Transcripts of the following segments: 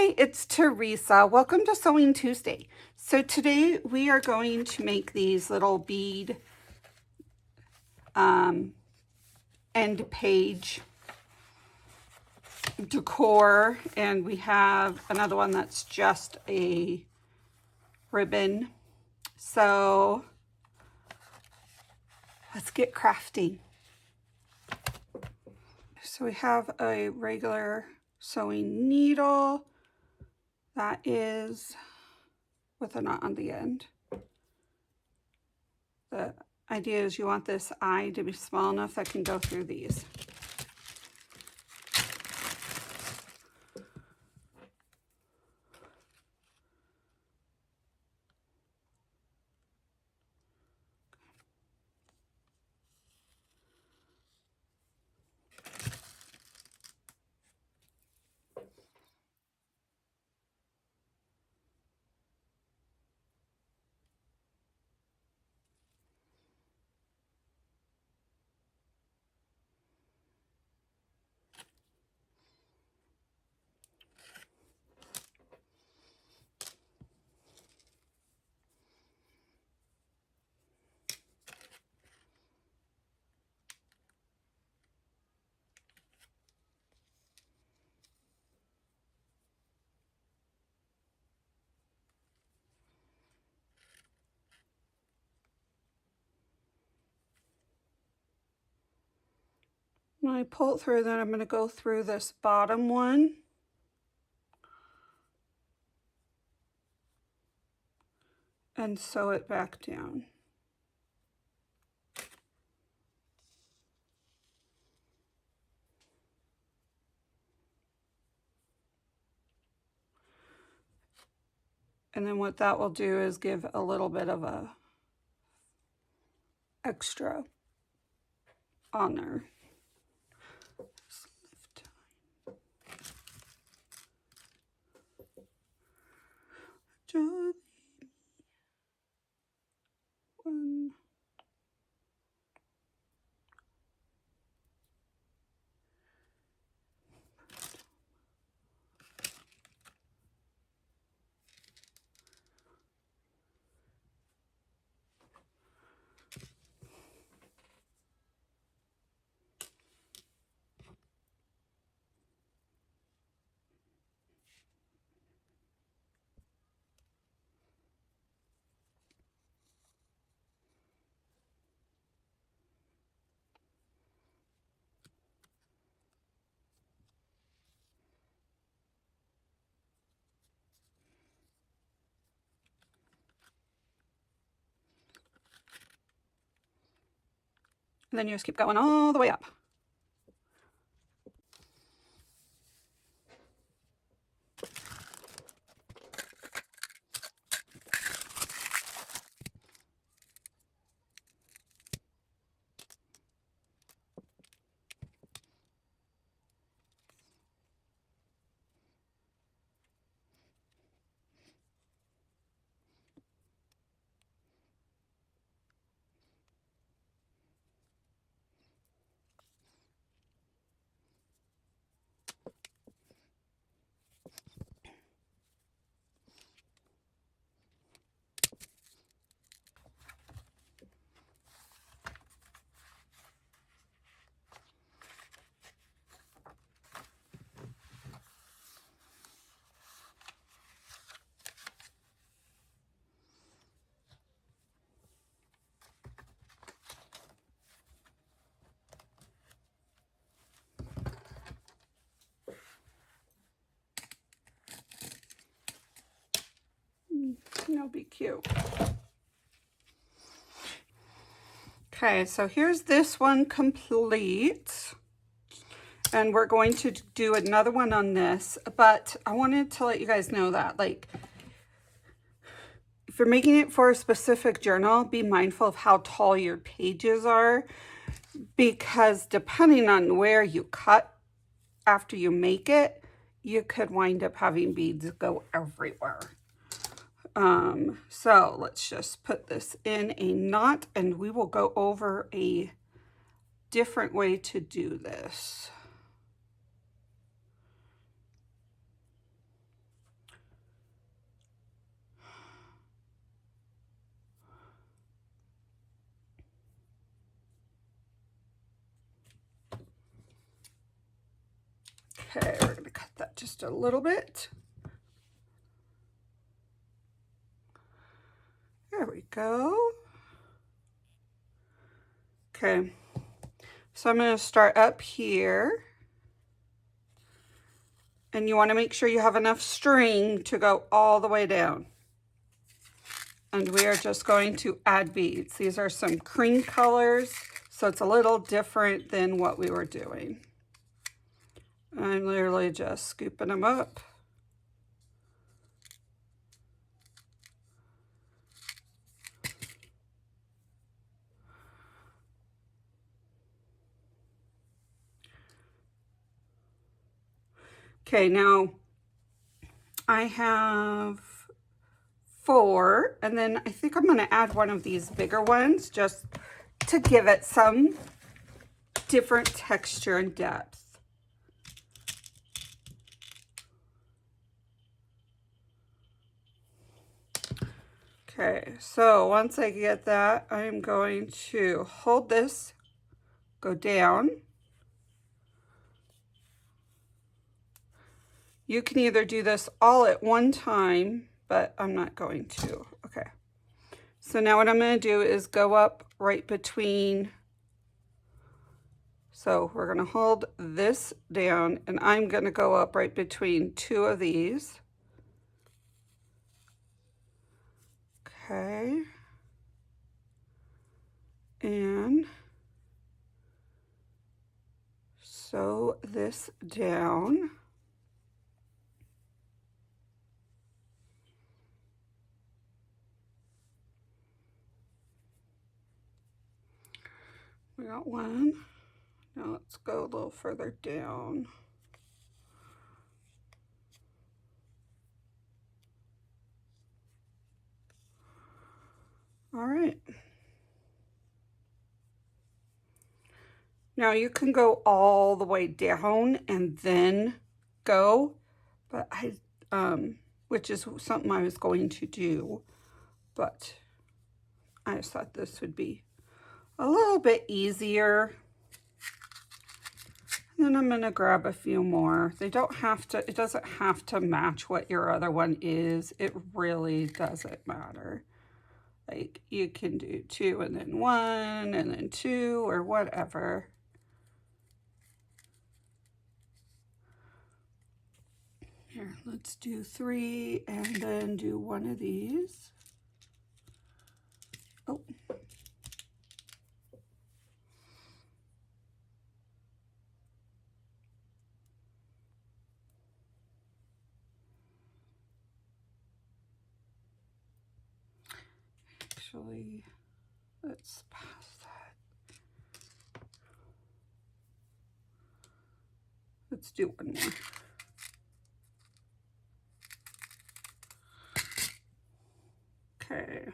Hi, it's Teresa. Welcome to Sewing Tuesday. So today we are going to make these little bead end page decor, and we have another one that's just a ribbon. So let's get crafting. So we have a regular sewing needle that is with a knot on the end. The idea is you want this eye to be small enough that can go through these. When I pull it through, then I'm going to go through this bottom one and sew it back down. And then what that will do is give a little bit of a extra on there. One. And then you just keep going all the way up. That'll be cute. Okay, so here's this one complete. And we're going to do another one on this, but I wanted to let you guys know that, like, if you're making it for a specific journal, be mindful of how tall your pages are, because depending on where you cut after you make it, you could wind up having beads go everywhere. So let's just put this in a knot, and we will go over a different way to do this. Okay, we're gonna cut that just a little bit. There we go. Okay, so I'm gonna start up here. And you wanna make sure you have enough string to go all the way down. And we are just going to add beads. These are some cream colors, so it's a little different than what we were doing. I'm literally just scooping them up. Okay, now I have 4, and then I think I'm gonna add one of these bigger ones just to give it some different texture and depth. Okay, so once I get that, I'm going to hold this, go down. You can either do this all at one time, but I'm not going to. Okay, so now what I'm going to do is go up right between. So we're going to hold this down, and I'm going to go up right between 2 of these. Okay. And sew this down. We got one. Now let's go a little further down. All right. Now you can go all the way down and then go, but which is something I was going to do, but I just thought this would be a little bit easier. And then I'm gonna grab a few more. They don't have to, it doesn't have to match what your other one is. It really doesn't matter. Like you can do 2 and then 1 and then 2 or whatever. Here, let's do 3 and then do 1 of these. Oh. Actually, let's pass that. Let's do 1 more. Okay.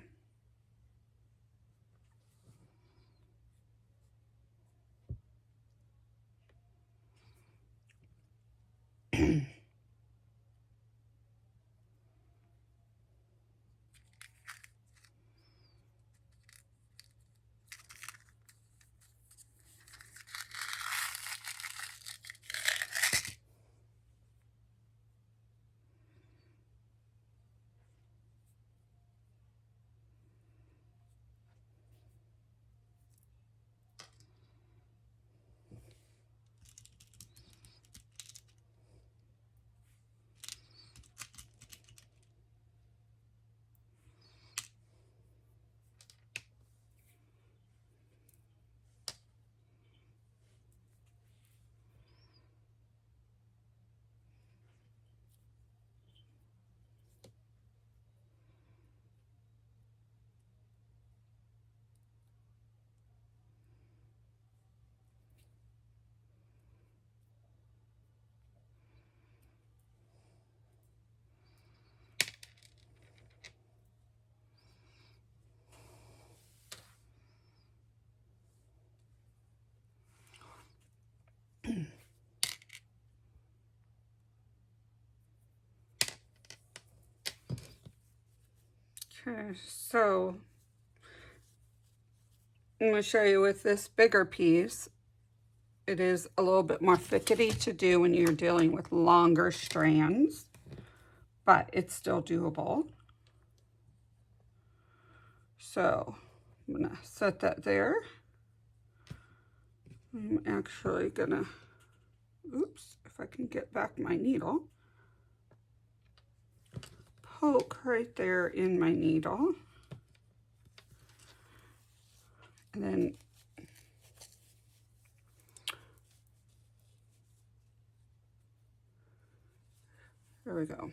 Okay, so I'm going to show you with this bigger piece. it is a little bit more thickety to do when you're dealing with longer strands, but it's still doable. So I'm gonna set that there. I'm actually gonna, oops, if I can get back my needle, poke right there in my needle. And then there we go.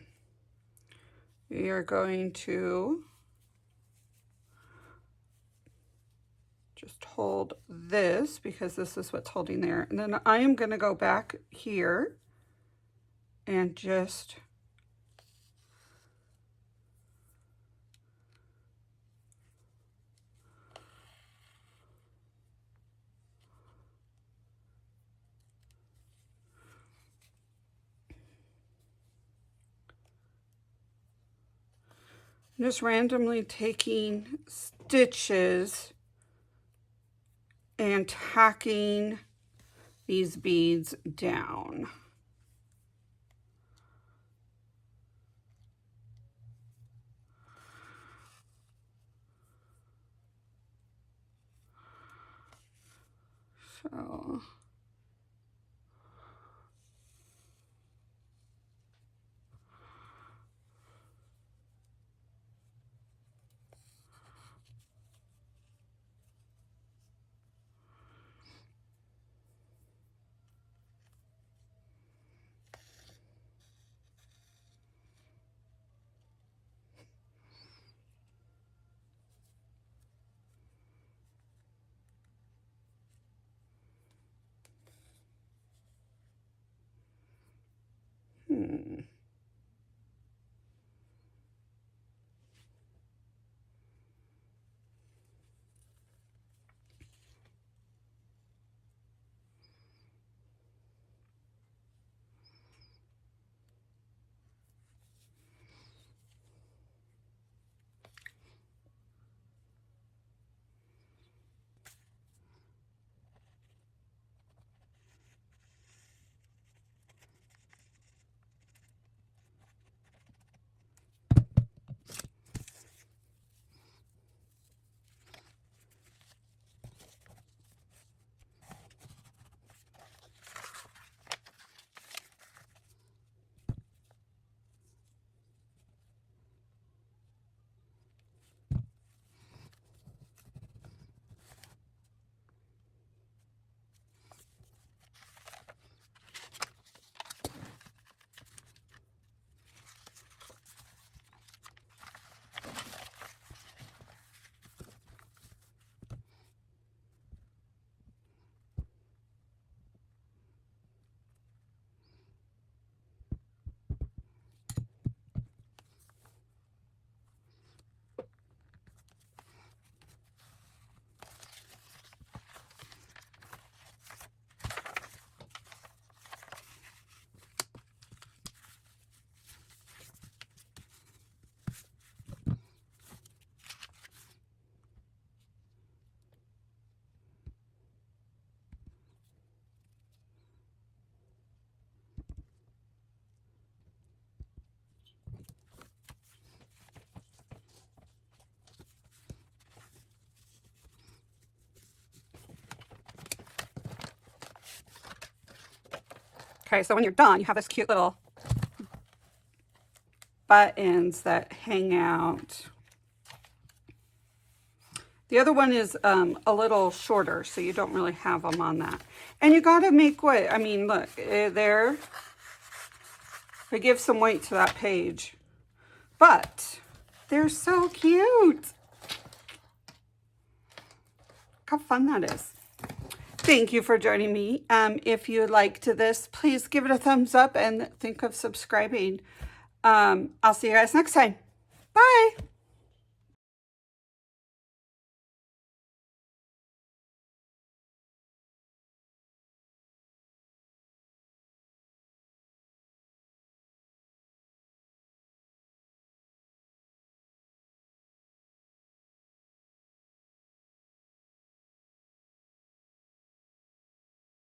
We are going to just hold this because this is what's holding there. And then I am going to go back here and just randomly taking stitches and tacking these beads down. So okay, so when you're done, you have this cute little buttons that hang out. The other one is a little shorter, so you don't really have them on that. And you got to make weight. I mean, look, there. I give some weight to that page. But they're so cute. Look how fun that is. Thank you for joining me. If you liked this, please give it a thumbs up and think of subscribing. I'll see you guys next time. Bye.